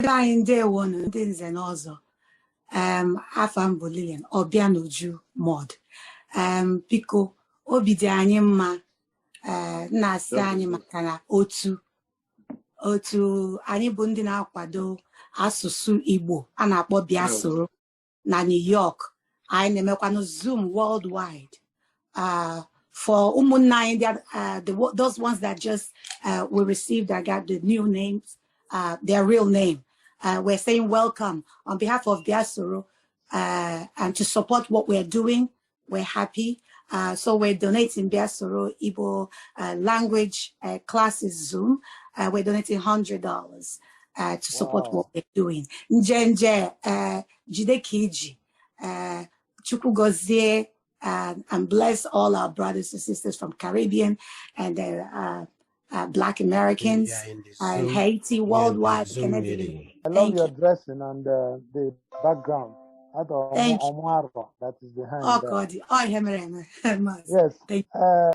anyị ndewo ndị nze na ọzọ. Afa m bụ Lilian Obianoju Mod. Biko obi dị anyị mma na-asị anyị maka na otu anyị bụ ndị na-akwado asụsụ Igbo a na-akpọ Biasoro na New York. Anyị na-emekwanụ Zoom worldwide for ụmụnne anyị, those ones that just we received that got the new names, their real name. We're saying welcome on behalf of Biasoro and to support what we're doing. We're happy. So we're donating Biasoro Igbo language classes Zoom. We're donating $100 to support what we're doing. Njenje Jidekiji Chukwu Gozie and bless all our brothers and sisters from Caribbean and Black Americans, Haiti, worldwide. I love your dressing and the background. Thank you. That is behind. Oh, God. Oh, yes. Yes.